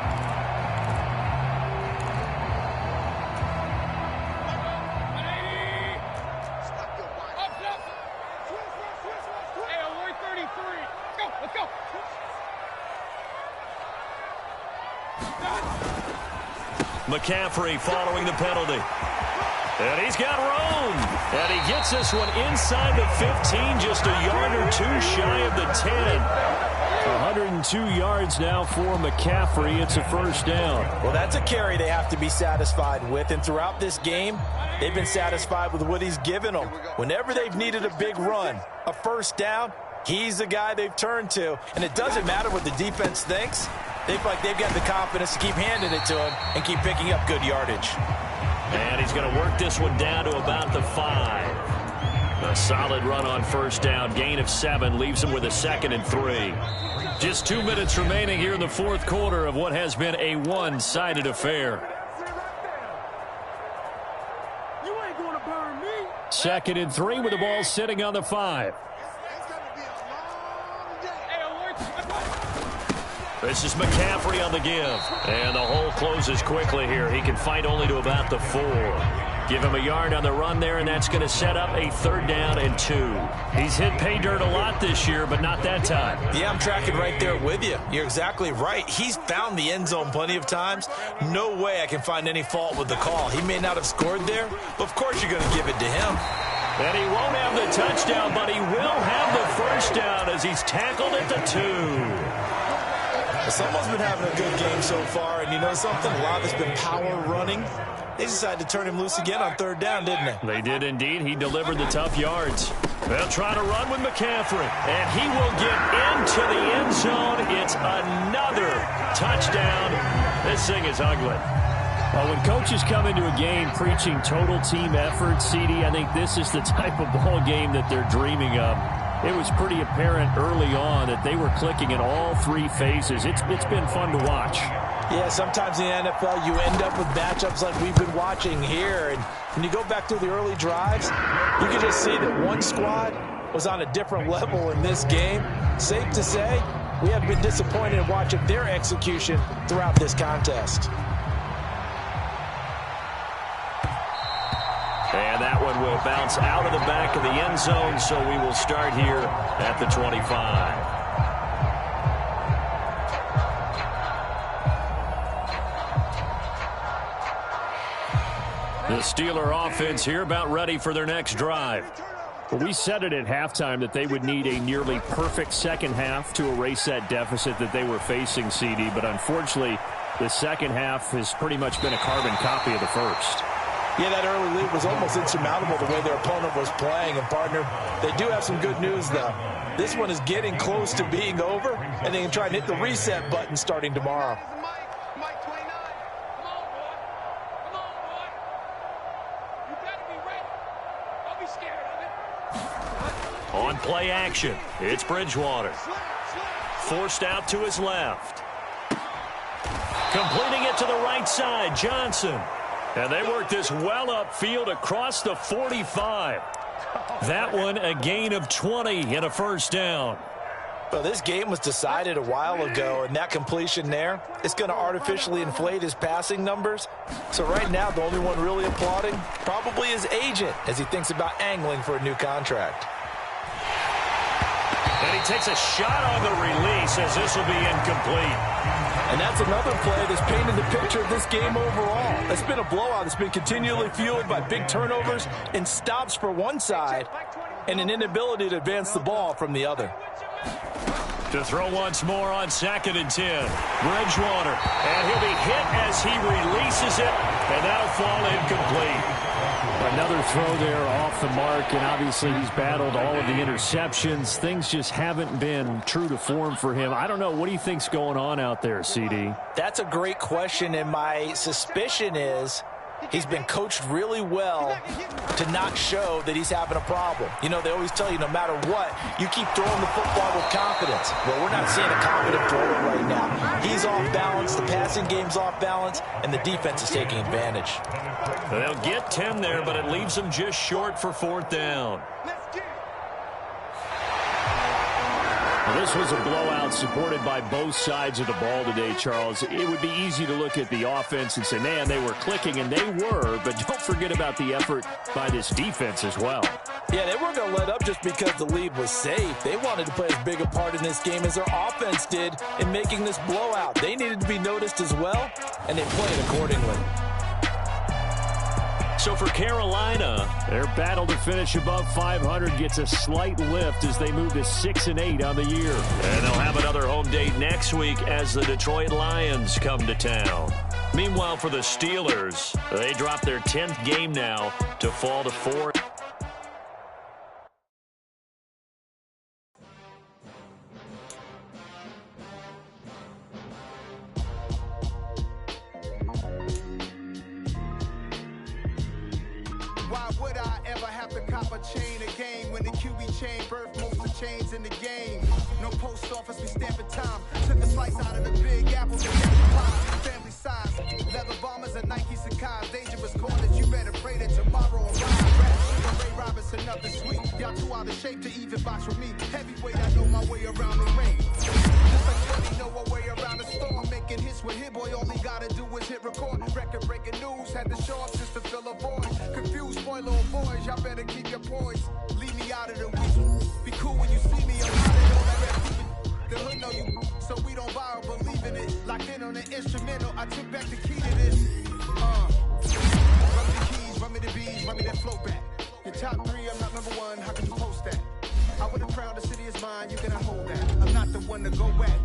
McCaffrey following the penalty. And he's got room. And he gets this one inside the 15, just a yard or two shy of the 10. 102 yards now for McCaffrey. It's a first down. Well, that's a carry they have to be satisfied with. And throughout this game, they've been satisfied with what he's given them. Whenever they've needed a big run, a first down, he's the guy they've turned to. And it doesn't matter what the defense thinks. They feel like they've got the confidence to keep handing it to him and keep picking up good yardage. And he's going to work this one down to about the 5. A solid run on first down. Gain of 7 leaves him with a 2nd and 3. Just 2 minutes remaining here in the fourth quarter of what has been a one-sided affair. You ain't gonna burn me. 2nd and 3 with the ball sitting on the 5. This is McCaffrey on the give. And the hole closes quickly here. He can fight only to about the 4. Give him a yard on the run there, and that's going to set up a 3rd down and 2. He's hit pay dirt a lot this year, but not that time. Yeah, I'm tracking right there with you. You're exactly right. He's found the end zone plenty of times. No way I can find any fault with the call. He may not have scored there, but of course you're going to give it to him. And he won't have the touchdown, but he will have the first down as he's tackled at the 2. Someone's been having a good game so far, and you know something? A lot of it's been power running. They decided to turn him loose again on 3rd down, didn't they? They did indeed. He delivered the tough yards. They'll try to run with McCaffrey, and he will get into the end zone. It's another touchdown. This thing is ugly. Well, when coaches come into a game preaching total team effort, CD, I think this is the type of ball game that they're dreaming of. It was pretty apparent early on that they were clicking in all 3 phases. It's been fun to watch. Yeah, sometimes in the NFL you end up with matchups like we've been watching here. And when you go back to the early drives, you can just see that one squad was on a different level in this game. Safe to say, we have been disappointed in watching their execution throughout this contest. And that one will bounce out of the back of the end zone, so we will start here at the 25. The Steeler offense here about ready for their next drive. Well, we said it at halftime that they would need a nearly perfect second half to erase that deficit that they were facing, CD. But unfortunately, the second half has pretty much been a carbon copy of the first. Yeah, that early lead was almost insurmountable the way their opponent was playing. And, partner, they do have some good news, though. This one is getting close to being over, and they can try and hit the reset button starting tomorrow. Mike 29. Come on, boy. Come on, boy. You better be ready. Don't be scared of it. On play action, it's Bridgewater. Forced out to his left. Completing it to the right side, Johnson. And they work this well upfield across the 45. That one a gain of 20 and a first down. Well, this game was decided a while ago, and that completion there, it's going to artificially inflate his passing numbers. So right now, the only one really applauding probably his agent as he thinks about angling for a new contract. And he takes a shot on the release as this will be incomplete. And that's another play that's painted the picture of this game overall. It's been a blowout. It's been continually fueled by big turnovers and stops for one side and an inability to advance the ball from the other. To throw once more on 2nd and 10. Bridgewater. And he'll be hit as he releases it, and that'll fall incomplete. Another throw there off the mark, and obviously he's battled all of the interceptions. Things just haven't been true to form for him. I don't know. What do you think's going on out there, CD? That's a great question, and my suspicion is He's been coached really well to not show that he's having a problem. You know, they always tell you no matter what, you keep throwing the football with confidence. Well, we're not seeing a confident thrower right now. He's off balance, the passing game's off balance, and the defense is taking advantage. They'll get 10 there, but it leaves them just short for 4th down. Well, this was a blowout supported by both sides of the ball today, Charles. It would be easy to look at the offense and say, man, they were clicking, and they were, but don't forget about the effort by this defense as well. Yeah, they weren't going to let up just because the lead was safe. They wanted to play as big a part in this game as their offense did in making this blowout. They needed to be noticed as well, and they played accordingly. So for Carolina, their battle to finish above 500 gets a slight lift as they move to 6-8 on the year. and they'll have another home date next week as the Detroit Lions come to town. Meanwhile, for the Steelers, they drop their 10th game now to fall to 4. Why would I ever have to cop a chain a game when the QB chain birthed most of the chains in the game? No post office, we stamping time. Took a slice out of the big apple, family size. Leather bombers and Nike Sacai's. Dangerous corners, you better pray that tomorrow will rise. Ray Robinson, nothing sweet. Y'all too out of shape to even box with me. Heavyweight, I know my way around the ring. Just like Shorty know a way around the storm. Making hits with Hit Boy, all he gotta do is hit record. Record breaking news, had to show up just to fill a void. Confused boy, little boys, y'all better keep your poise. Leave me out of the week. Be cool when you see me, I'm out of all that rap. The hood know you, so we don't borrow, believe in it. Locked in on the instrumental, I took back the key to this. Run me the keys, run me the bees, run me that flow back. Your top 3, I'm not number 1, how can you post that? I would have crowned the city is mine, you cannot hold that. I'm not the one to go back.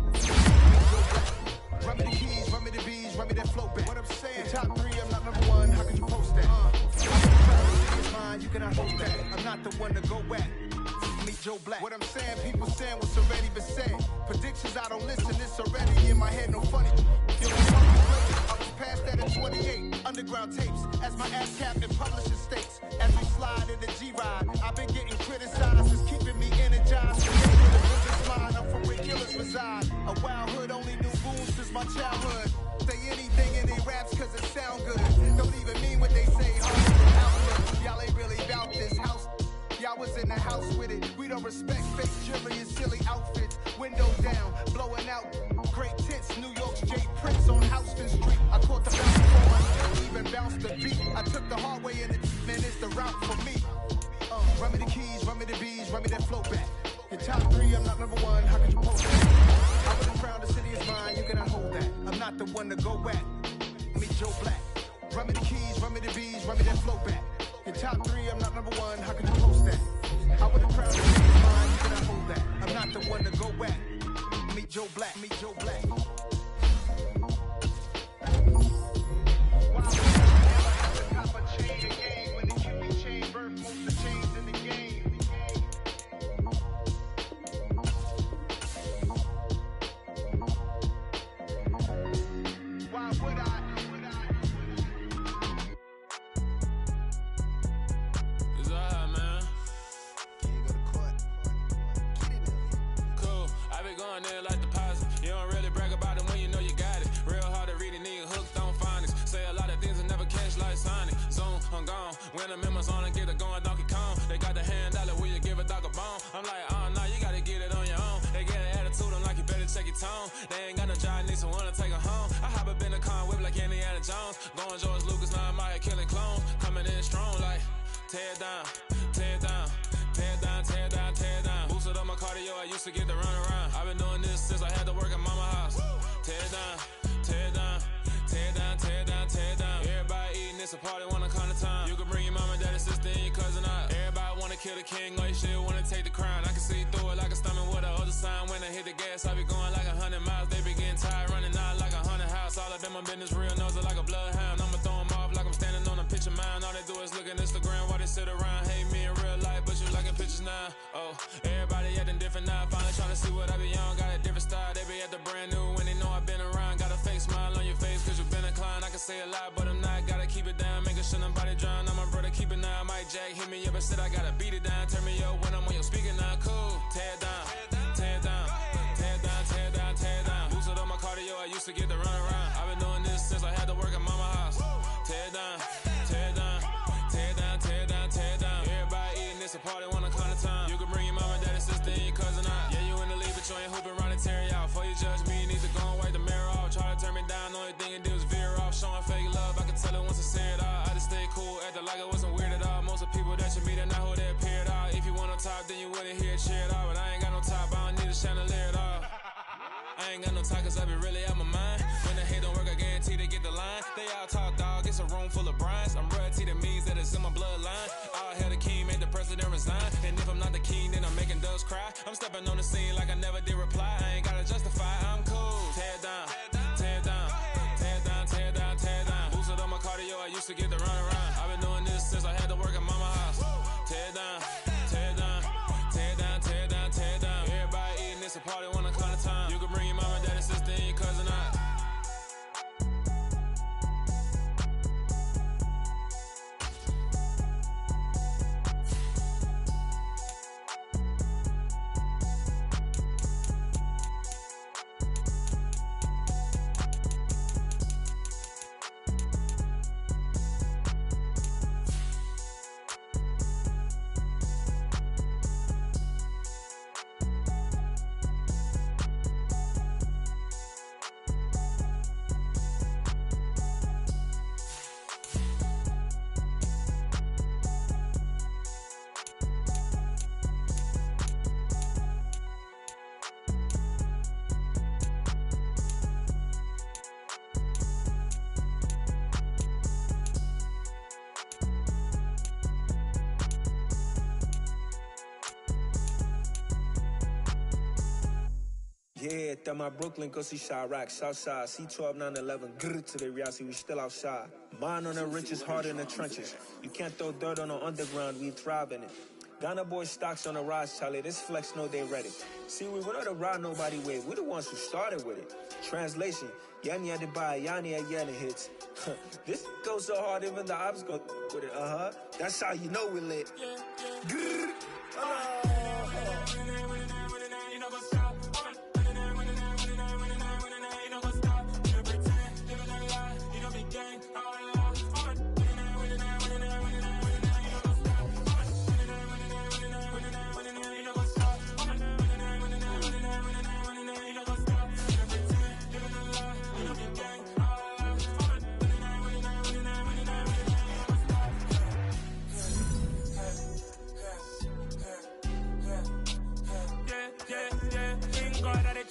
Run me the keys, run me the bees, run me that flow back. What I'm saying, your top 3, I'm not number 1, how can you post that? I would have crowned the city is mine, you cannot hold that. I'm not the one to go back. Meet Joe Black. What I'm saying, people saying what's already been said. Predictions, I don't listen, it's already in my head, no funny. You know, I was past that at 28. Underground tapes, as my ass captain publishing states. As we slide in the G-Ride, I've been getting criticized, it's keeping me energized. I'm from where killers reside. A wild hood, only knew goons since my childhood. Say anything in they raps cause it sound good. Don't even mean what they say, outlook. Y'all ain't really about this house. Y'all was in the house with it. We don't respect fake jewelry and silly outfits. Windows down, blowing out. Great tits, New York's J. Prince on Houston Street. I caught the bounce before I even bounced the beat. I took the hard way and man, it's the route for me. Run me the keys, run me the bees, run me that flow back. Your top 3, I'm not number 1, how could you post that? I would have crowned the city is mine, you cannot hold that. I'm not the one to go back. Meet Joe Black. Run me the keys, run me the bees, run me that flow back. Your top 3, I'm not number 1, how could you post that? I would have crowned the city is mine, you cannot hold that. I'm not the one to go back. Meet Joe Black, meet Joe Black. They ain't got no job, need someone to take her home. I hop up in the car, whip like Indiana Jones. Going George Lucas, now I'm out here killing clones. Coming in strong like, tear down, tear down, tear down, tear down, tear down. Boosted up my cardio, I used to get to run around. I've been doing this since I had to work at mama house. Tear down, tear down, tear down, tear down, tear down. Everybody eating, it's a party, wanna come to time. You can bring your mama, daddy, sister, and your cousin out. Everybody wanna kill the king, or you shit wanna take the crown. I can see through it like a stomach with a other sign. When I hit the gas, I be going like 100 miles. They be getting tired, running out like 100 house. All up in my business, real nose it like a bloodhound. I'ma throw them off like I'm standing on a picture mound. All they do is look at Instagram while they sit around. Hate me in real life, but you liking pictures now. Oh, everybody acting different now. Finally trying to see what I be on. Got a different style, they be at the brand new when they know I've been around. Got a fake smile on your face cause you been inclined. I can say a lot, but I'm not. Gotta keep it down, make a hit me up and said I gotta beat it down. Turn me up when I'm on your speaker now. Cool. Tear down, tear down, tear down, tear down, tear down. Boosted on my cardio, I used to get to run around. I've been doing this since I had to work at mama house. Tear down, tear down, tear down, tear down, tear down. Everybody eating this a party one o'clock of time. You can bring your mama, daddy, sister, and your cousin out. Yeah, you in the league, but you ain't hooping around and tear you out. Before you judge me, you need to go and wipe the mirror off. Try to turn me down, only thing it did was veer off. Showing fake love, I can tell it once I say it all. I just stay cool, acting like it wasn't weird at all. Most of the people that you meet are not who they appear at all. If you want on top, then you wouldn't hear it cheer at all. But I ain't got no top, I don't need a chandelier at all. I ain't got no time, cause I be really out my mind. When the hate don't work, I guarantee they get the line. They all talk, dog, it's a room full of brinds. I'm royalty, that means that it's in my bloodline. All hail the king, made the president resign. And if I'm not the king, then I'm making doves cry. I'm stepping on the scene like I never did reply. I ain't gotta justify, I'm cool. Tear down, tear down, tear down, tear down, tear down. Boosted on my cardio, I used to get to run around. I've been doing this since I had to work at mama house. Tear down, tear down, tear down, tear down, tear down. Everybody eating this a party 1 o'clock of time. You can bring your mama, daddy, sister, and your cousin out. Yeah, that my Brooklyn, go see Chirac, Southside, C12, 911, grrr to the reality, we still outside. Mine on the richest, heart in the trenches. You can't throw dirt on the underground, we thrive in it. Ghana boys stocks on the rise, Charlie, this flex know they ready. See, we were not to ride nobody with, we the ones who started with it. Translation, Yanni had to buy, Yanni had Yanni hits. This goes so hard, even the ops go with it, That's how you know we lit. Grrr.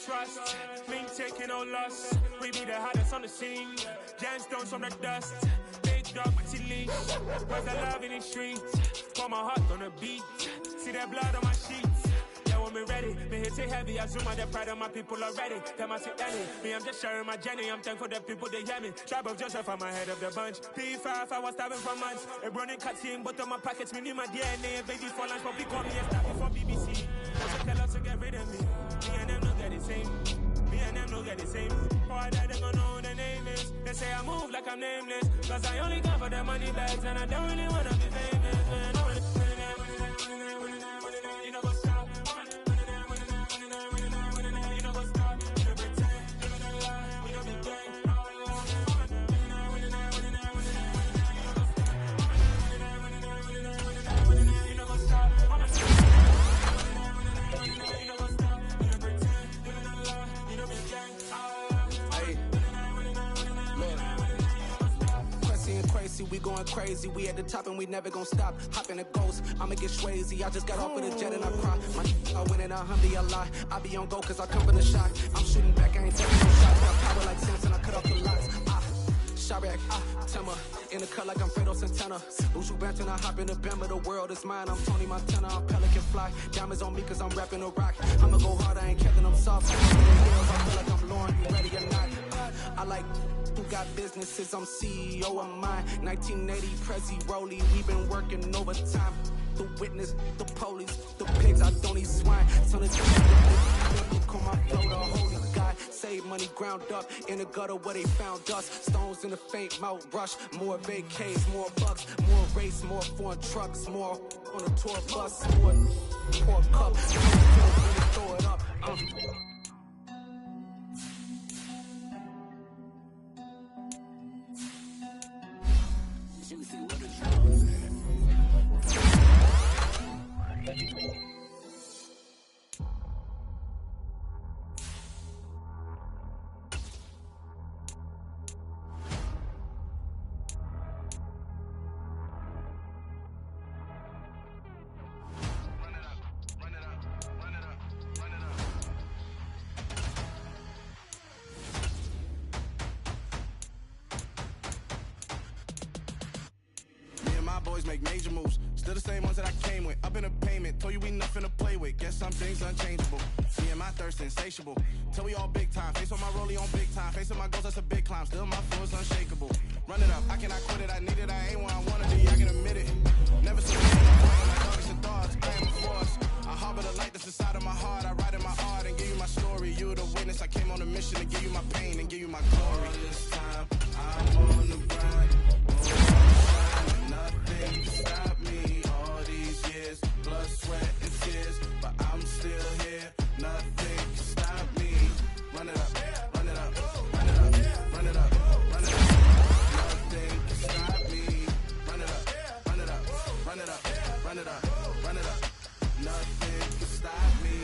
Trust, me taking no loss. We be the hottest on the scene. Gemstones from the dust. Big dog with your leash. Where's the love in the streets? Pour my heart on the beat. See that blood on my sheets. Yeah, when we ready, me hit it heavy. I zoom out the pride of my people already. Them I see any. Me, I'm just sharing my journey. I'm thankful the people they hear me. Tribe of Joseph, I'm ahead of the bunch. P5, I was starving for months. A running cutscene, but on my pockets, me knew my DNA. Baby for lunch, but we call me a star before BBC. So tell us to get rid of me. Me and them don't get the same. Me and them don't get the same. Boy, that they gonna know who the name is. They say I move like I'm nameless. Cause I only come for the money bags. And I don't really wanna be famous, man. You know what's up. You know what's up. You know pretend. Living a lie. We don't be gang. You know what's up. We going crazy, we at the top and we never gonna stop. Hop in a ghost, I'ma get swayzy. I just got off of the jet and I cry. I win in a Humvee a lot. I be on go cause I come from the shot. I'm shooting back, I ain't taking no shots. Got power like Samson, I cut off the lights. Chirac, Tema, in the cut like I'm Fredo Santana. Ushu Banton, I hop in the Bama, the world is mine. I'm Tony Montana, I'm Pelican Fly. Diamonds on me cause I'm rapping a rock. I'ma go hard, I ain't Kevin, I'm soft. I feel like I'm Lauren, you ready or not? I like who got businesses, I'm CEO of mine. 1980 Prezi Rolly, we been working overtime. The witness, the police, the pigs, I don't eat swine. Son of call my flow, the holy God. Save money, ground up in the gutter where they found us. Stones in the faint mouth rush. More vacays, more bucks, more race, more foreign trucks, more on a tour bus, more pour cup. Throw it up. Boys make major moves, still the same ones that I came with. Up in the payment, told you we nothing to play with. Guess some things unchangeable. Me and my thirst insatiable. Till we all big time. Face on my rollie on big time. Facing my goals, that's a big climb. Still my flow is unshakable. Run it up, I cannot quit it. I need it, I ain't where I wanna be. I can admit it. Never seen it. I'm playing my thoughts and thoughts. I am a force. I harbor the light that's inside of my heart. I write in my art and give you my story. You the witness. I came on a mission to give you my pain and give you my glory. This time I'm on the grind. Nothing can stop me all these years, blood, sweat, and tears, but I'm still here. Nothing can stop me. Run it up, run it up, run it up, run it up, run it up. Nothing can stop me. Run it up, run it up, run it up, run it up, run it up. Nothing can stop me.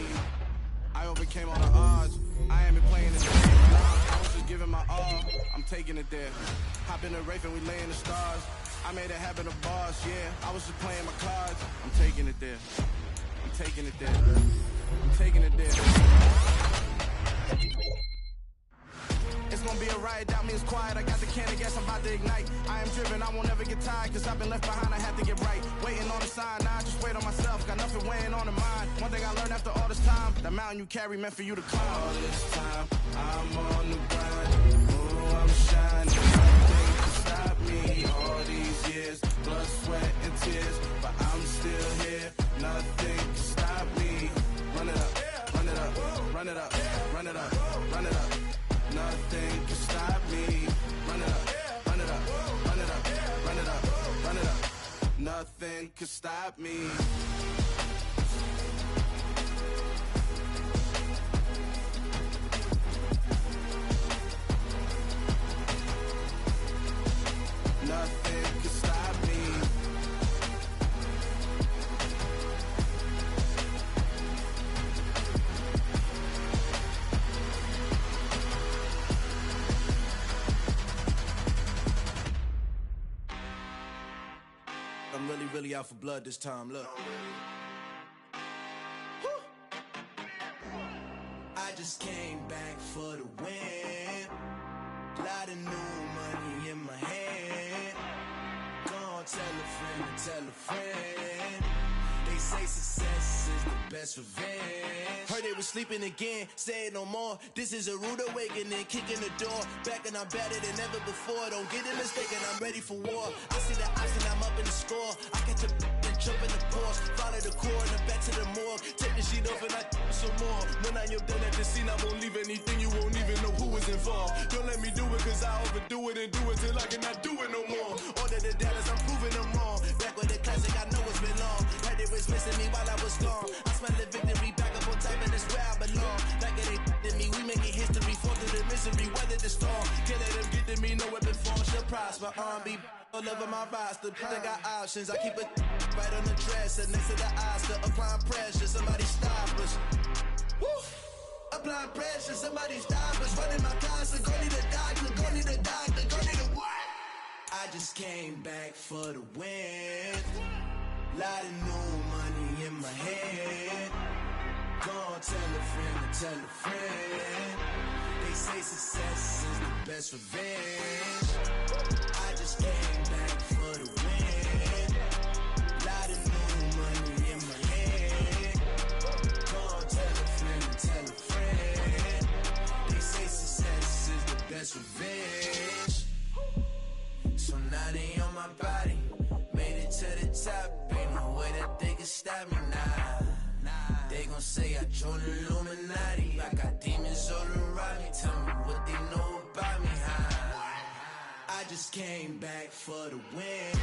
I overcame all the odds. I ain't been playing this game. I was just giving my all. I'm taking it there. Hop in the Wraith and we lay in the stars. I made it happen to boss, yeah. I was just playing my cards. I'm taking it there. I'm taking it there. I'm taking it there. It's gonna be a riot, doubt me it's quiet. I got the can of gas, I'm about to ignite. I am driven, I won't ever get tired, cause I've been left behind, I have to get right. Waiting on the sign, now I just wait on myself. Got nothing weighing on the mind. One thing I learned after all this time, the mountain you carry meant for you to climb. All this time, I'm on the grind. Oh, I'm shining. Nothing can stop me. All these years, blood, sweat, and tears, but I'm still here. Nothing can stop me. Run it up, run it up, run it up, run it up, run it up. Nothing can stop me. Run it up, run it up, run it up, run it up, run it up. Nothing can stop me. Nothing can stop me. I'm really out for blood this time, look. I just came back for the win. Lot of new money in my hand. Gonna tell a friend to tell a friend. They say success is the best revenge. Heard they was sleeping again, say it no more. This is a rude awakening, kicking the door. Back and I'm better than ever before. Don't get it mistaken, I'm ready for war. I see the option, I'm up in the score. I catch a and jump in the course. Follow the core and then back to the morgue. Take the sheet off and I some more. When I am done at the scene, I won't leave anything. You won't even know who was involved. Don't let me do it cause I overdo it and do it till I cannot do it no more. Order the Dallas, I'm proving them wrong. Back with the classic, I know it's been long. Heard they was missing me while I was gone. I smell the victory back up on top and it's where I belong. Like it ain't to me, we making history. Fall through the misery, weather the storm. Can't let them get to me, no weapon form shall prosper. R&B all over my roster, I got options. I keep it right on the dresser, next to the Oscar. Applying pressure, somebody stop us. Woo! Applying pressure, somebody stop us. Running my closet, go need a doctor, go need a doctor, go need a what? I just came back for the win. Lot of new money in my head. Gonna tell a friend to tell a friend. They say success is the best revenge. I just came back for the win. Lot of new money in my head. Gonna tell a friend to tell a friend. They say success is the best revenge. So now they on my body. Made it to the top. Ain't no way that they can stop me now. They gon' say I joined the Illuminati. I got demons all around me. Tell me what just came back for the win.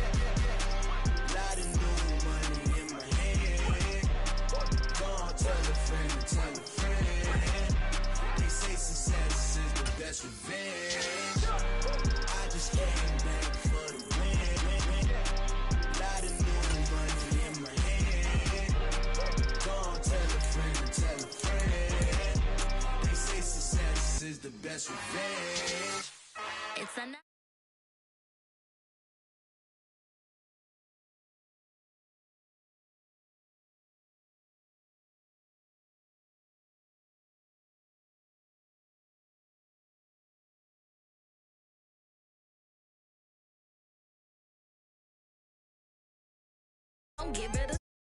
Lot of new money in my hand. Gonna tell a friend to tell a friend. They say success is the best revenge. I just came back for the win. Lot of new money in my hand. Gonna tell a friend to tell a friend. They say success is the best revenge. It's enough. Get rid of